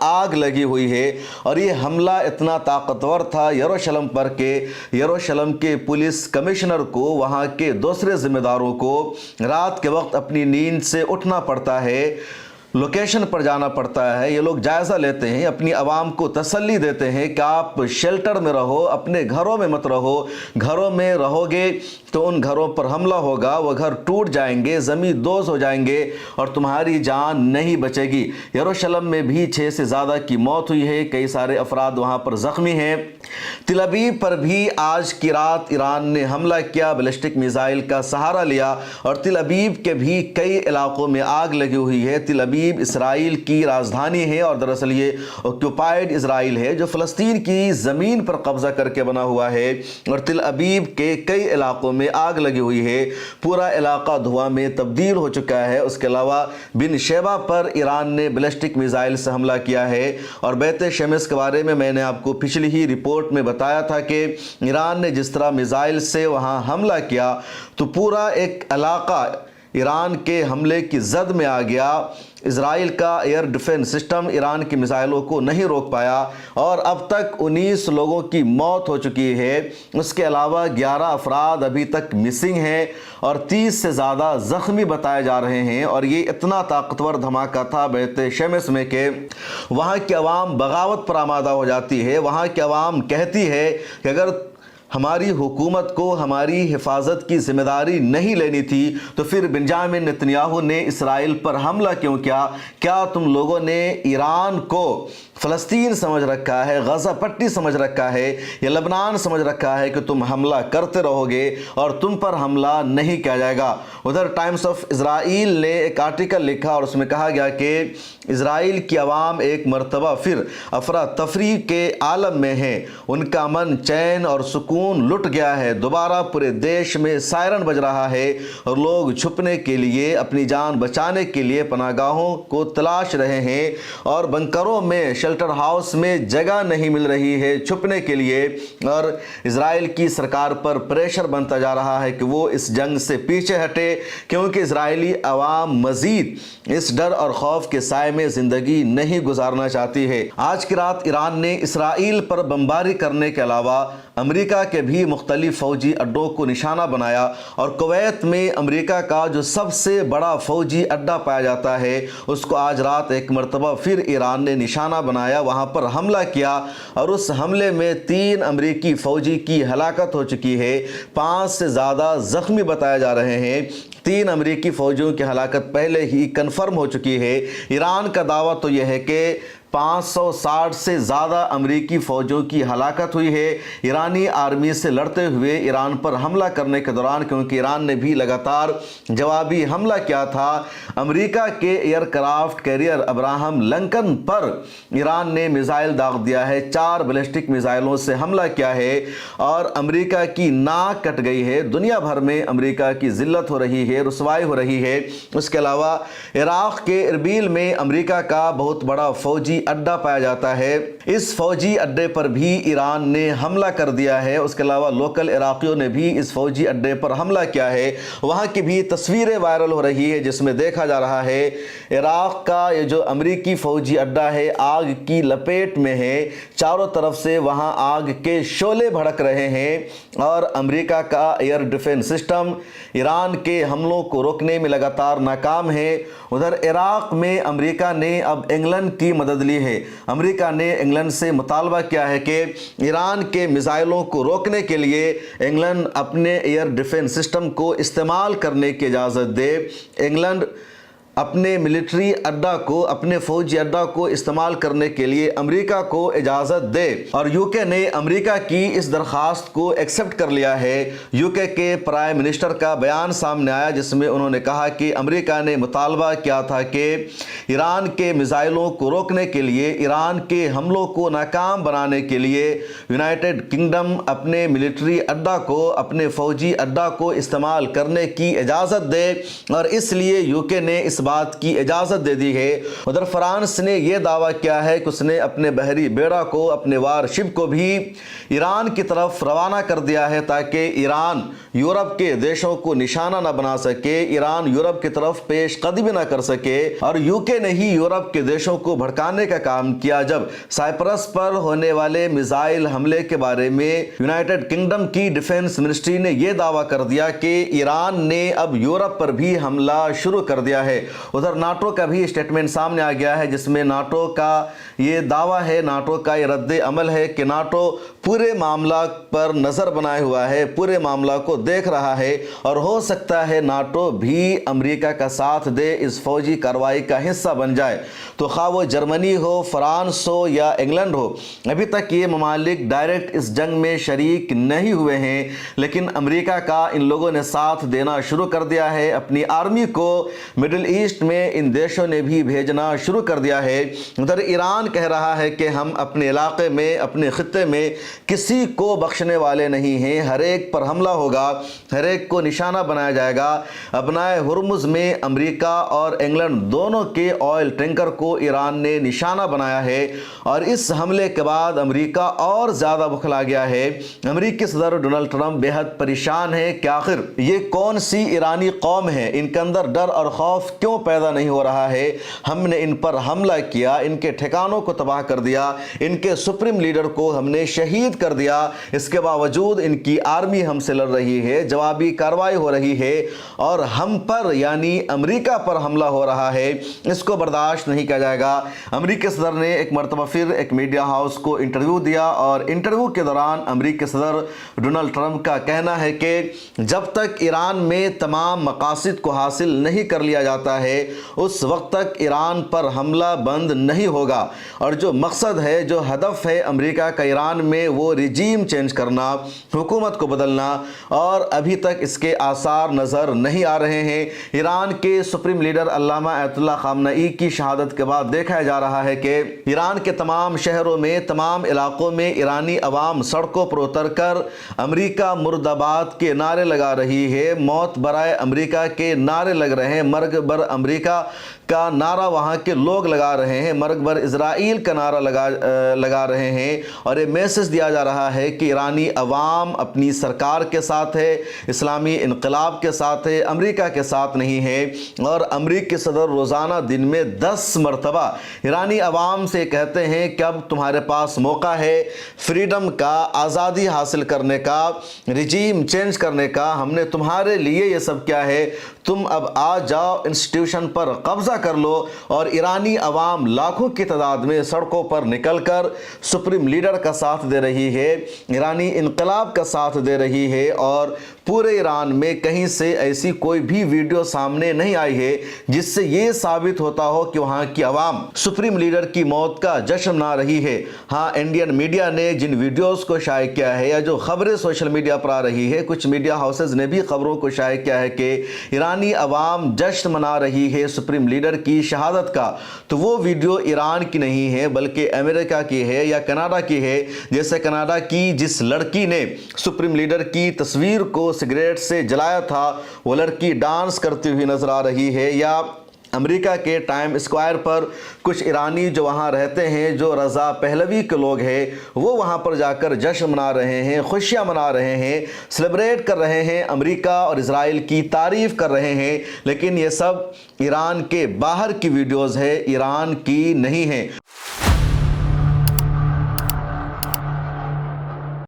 आग लगी हुई है। और ये हमला इतना ताकतवर था यरूशलेम पर कि यरूशलेम के पुलिस कमिश्नर को, वहाँ के दूसरे जिम्मेदारों को रात के वक्त अपनी नींद से उठना पड़ता है, लोकेशन पर जाना पड़ता है। ये लोग जायज़ा लेते हैं, अपनी आवाम को तसल्ली देते हैं कि आप शेल्टर में रहो, अपने घरों में मत रहो, घरों में रहोगे तो उन घरों पर हमला होगा, वो घर टूट जाएंगे, ज़मीन दोज़ हो जाएंगे और तुम्हारी जान नहीं बचेगी। यरूशलेम में भी 6 से ज़्यादा की मौत हुई है, कई सारे अफराद वहाँ पर ज़ख्मी हैं। तिल अबीब पर भी आज की रात ईरान ने हमला किया, बैलिस्टिक मिसाइल का सहारा लिया और तिल अबीब के भी कई इलाकों में आग लगी हुई है। तिल अबीब इसराइल की राजधानी है और दरअसल ये ऑक्यूपाइड इसराइल है जो फ़लस्तीन की ज़मीन पर कब्ज़ा करके बना हुआ है। और तिल अबीब के कई इलाकों में आग लगी हुई है, पूरा इलाका धुआं में तब्दील हो चुका है। उसके अलावा बिन शेबा पर ईरान ने बैलिस्टिक मिसाइल से हमला किया है। और बैत शमस के बारे में मैंने आपको पिछली ही रिपोर्ट में बताया था कि ईरान ने जिस तरह मिसाइल से वहाँ हमला किया तो पूरा एक इलाका ईरान के हमले की जद में आ गया। इजराइल का एयर डिफेंस सिस्टम ईरान की मिसाइलों को नहीं रोक पाया और अब तक 19 लोगों की मौत हो चुकी है। उसके अलावा 11 अफराद अभी तक मिसिंग हैं और 30 से ज़्यादा ज़ख्मी बताए जा रहे हैं। और ये इतना ताकतवर धमाका था बैत शमस में कि वहाँ की आवाम बगावत पर आमादा हो जाती है। वहाँ की आवाम कहती है कि अगर हमारी हुकूमत को हमारी हिफाजत की जिम्मेदारी नहीं लेनी थी तो फिर बेंजामिन नेतन्याहू ने इसराइल पर हमला क्यों किया? क्या तुम लोगों ने ईरान को फ़लस्तीन समझ रखा है, गज़ा पट्टी समझ रखा है या लबनान समझ रखा है कि तुम हमला करते रहोगे और तुम पर हमला नहीं किया जाएगा? उधर टाइम्स ऑफ इज़राइल ने एक आर्टिकल लिखा और उसमें कहा गया कि इज़राइल की आवाम एक मरतबा फिर अफरा तफरी के आलम में है, उनका अमन चैन और सुकून लुट गया है। दोबारा पूरे देश में सायरन बज रहा है और लोग छुपने के लिए, अपनी जान बचाने के लिए पनाहगाहों को तलाश रहे हैं और बंकरों में, शेल्टर हाउस में जगह नहीं मिल रही है छुपने के लिए। और इजराइल की सरकार पर प्रेशर बनता जा रहा है कि वो इस जंग से पीछे हटे, क्योंकि इजरायली अवाम मजीद इस डर और खौफ के साए में ज़िंदगी नहीं गुजारना चाहती है। आज की रात ईरान ने इसराइल पर बमबारी करने के अलावा अमेरिका के भी मुख्तलिफ फ़ौजी अड्डों को निशाना बनाया और कुवैत में अमेरिका का जो सबसे बड़ा फ़ौजी अड्डा पाया जाता है उसको आज रात एक मरतबा फिर ईरान ने निशाना बनाया, वहाँ पर हमला किया और उस हमले में 3 अमेरिकी फ़ौजी की हलाकत हो चुकी है, 5 से ज़्यादा ज़ख्मी बताए जा रहे हैं। 3 अमेरिकी फ़ौजियों की हलाकत पहले ही कन्फर्म हो चुकी है। ईरान का दावा तो यह है कि 560 से ज़्यादा अमेरिकी फ़ौजियों की हलाकत हुई है ईरानी आर्मी से लड़ते हुए ईरान पर हमला करने के दौरान, क्योंकि ईरान ने भी लगातार जवाबी हमला किया था। अमेरिका के एयरक्राफ्ट कैरियर अब्राहम लिंकन पर ईरान ने मिसाइल दाग दिया है, 4 बैलिस्टिक मिसाइलों से हमला किया है और अमेरिका की नाक कट गई है। दुनिया भर में अमेरिका की जिल्लत हो रही है, रुसवाई हो रही है। उसके अलावा इराक़ के इरबिल में अमेरिका का बहुत बड़ा फ़ौजी अड्डा पाया जाता है, इस फौजी अड्डे पर भी ईरान ने हमला कर दिया है। उसके अलावा लोकल इराकियों ने भी इस फौजी अड्डे पर हमला किया है। वहाँ की भी तस्वीरें वायरल हो रही है जिसमें देखा जा रहा है इराक़ का ये जो अमेरिकी फौजी अड्डा है आग की लपेट में है, चारों तरफ से वहाँ आग के शोले भड़क रहे हैं और अमेरिका का एयर डिफेंस सिस्टम ईरान के हमलों को रोकने में लगातार नाकाम है। उधर इराक़ में अमेरिका ने अब इंग्लैंड की मदद ली है। अमेरिका ने इंग्लैंड से मुतालबा किया है कि ईरान के मिसाइलों को रोकने के लिए इंग्लैंड अपने एयर डिफेंस सिस्टम को इस्तेमाल करने की इजाज़त दे। इंग्लैंड अपने मिलिट्री अड्डा को, अपने फौजी अड्डा को इस्तेमाल करने के लिए अमेरिका को इजाज़त दे और यूके ने अमेरिका की इस दरख्वास्त को एक्सेप्ट कर लिया है। यूके के प्राइम मिनिस्टर का बयान सामने आया जिसमें उन्होंने कहा कि अमेरिका ने मुतालबा किया था कि ईरान के मिसाइलों को रोकने के लिए, ईरान के हमलों को नाकाम बनाने के लिए यूनाइटेड किंगडम अपने मिलिट्री अड्डा को, अपने फौजी अड्डा को इस्तेमाल करने की इजाज़त दे और इसलिए यूके ने इस बात की इजाज़त दे दी है। उधर फ्रांस ने यह दावा किया है कि उसने अपने बहरी बेड़ा को, अपने वारशिप को भी ईरान की तरफ रवाना कर दिया है ताकि ईरान यूरोप के देशों को निशाना न बना सके, ईरान यूरोप की तरफ पेश कदमी न कर सके। और यूके ने ही यूरोप के देशों को भड़काने का काम किया जब साइप्रस पर होने वाले मिसाइल हमले के बारे में यूनाइटेड किंगडम की डिफेंस मिनिस्ट्री ने यह दावा कर दिया कि ईरान ने अब यूरोप पर भी हमला शुरू कर दिया है। उधर नाटो का भी स्टेटमेंट सामने आ गया है जिसमें नाटो का ये दावा है, नाटो का ये रद्द अमल है कि नाटो पूरे मामला पर नज़र बनाए हुआ है, पूरे मामला को देख रहा है और हो सकता है नाटो भी अमेरिका का साथ दे, इस फौजी कार्रवाई का हिस्सा बन जाए। तो खा वो जर्मनी हो, फ्रांस हो या इंग्लैंड हो, अभी तक ये ममालिक डायरेक्ट इस जंग में शरीक नहीं हुए हैं, लेकिन अमेरिका का इन लोगों ने साथ देना शुरू कर दिया है। अपनी आर्मी को मिडिल ईस्ट में इन देशों ने भी भेजना शुरू कर दिया है। उधर ईरान कह रहा है कि हम अपने इलाके में, अपने खित्ते में किसी को बख्शने वाले नहीं हैं, हर एक पर हमला होगा, हर एक को निशाना बनाया जाएगा। अपनाए हुर्मुज़ में अमेरिका और इंग्लैंड दोनों के ऑयल टैंकर को ईरान ने निशाना बनाया है और इस हमले के बाद अमेरिका और ज़्यादा बुखला गया है। अमेरिकी सदर डोनाल्ड ट्रंप बेहद परेशान है कि आखिर ये कौन सी ईरानी कौम है, इनके अंदर डर और खौफ क्यों पैदा नहीं हो रहा है। हमने इन पर हमला किया, इनके ठिकानों को तबाह कर दिया, इनके सुप्रीम लीडर को हमने शहीद कर दिया, इसके बावजूद इनकी आर्मी हमसे लड़ रही है, जवाबी कार्रवाई हो रही है और हम पर यानी अमेरिका पर हमला हो रहा है। इसको बर्दाश्त नहीं किया जाएगा। अमेरिकी सदर ने एक मरतबा फिर एक मीडिया हाउस को इंटरव्यू दिया और इंटरव्यू के दौरान अमेरिकी सदर डोनाल्ड ट्रंप का कहना है कि जब तक ईरान में तमाम मकासद को हासिल नहीं कर लिया जाता है उस वक्त तक ईरान पर हमला बंद नहीं होगा और जो मकसद है, जो हदफ है अमेरिका का ईरान में, वो रिजीम चेंज करना, हुकूमत को बदलना, और अभी तक इसके आसार नज़र नहीं आ रहे हैं। ईरान के सुप्रीम लीडर अल्लामा अयतुल्लाह खामनई की शहादत के बाद देखा जा रहा है कि ईरान के तमाम शहरों में, तमाम इलाकों में ईरानी अवाम सड़कों पर उतर कर अमेरिका मुर्दाबाद के नारे लगा रही है, मौत बराए अमेरिका के नारे लग रहे हैं, मर्ग बर अमेरिका का नारा वहाँ के लोग लगा रहे हैं, मर्ग बर इजराइल का नारा लगा रहे हैं और ये मैसेज दिया जा रहा है कि ईरानी अवाम अपनी सरकार के साथ है, इस्लामी इनकलाब के साथ है, अमेरिका के साथ नहीं है। और अमेरिकी सदर रोज़ाना दिन में 10 मरतबा ईरानी अवाम से कहते हैं कि अब तुम्हारे पास मौका है फ्रीडम का, आज़ादी हासिल करने का, रिजीम चेंज करने का। हमने तुम्हारे लिए ये सब क्या है, तुम अब आ जाओ, इंस्टीट्यूशन पर कब्जा कर लो। और ईरानी अवाम लाखों की तादाद में सड़कों पर निकलकर सुप्रीम लीडर का साथ दे रही है, ईरानी इनकलाब का साथ दे रही है और पूरे ईरान में कहीं से ऐसी कोई भी वीडियो सामने नहीं आई है जिससे ये साबित होता हो कि वहाँ की आवाम सुप्रीम लीडर की मौत का जश्न मना रही है। हाँ, इंडियन मीडिया ने जिन वीडियोस को शाये किया है या जो खबरें सोशल मीडिया पर आ रही है, कुछ मीडिया हाउसेज ने भी खबरों को शाये किया है कि ईरानी अवाम जश्न मना रही है सुप्रीम लीडर की शहादत का, तो वो वीडियो ईरान की नहीं है बल्कि अमेरिका की है या कनाडा की है। जैसे कनाडा की जिस लड़की ने सुप्रीम लीडर की तस्वीर को सिगरेट से जलाया था, वो लड़की डांस करती हुई नजर आ रही है। या अमेरिका के टाइम स्क्वायर पर कुछ ईरानी जो वहाँ रहते हैं, जो रज़ा पहलवी के लोग हैं, वो वहाँ पर जाकर जश्न मना रहे हैं, खुशियाँ मना रहे हैं, सेलिब्रेट कर रहे हैं, अमेरिका और इजराइल की तारीफ़ कर रहे हैं। लेकिन ये सब ईरान के बाहर की वीडियोज़ है, ईरान की नहीं है।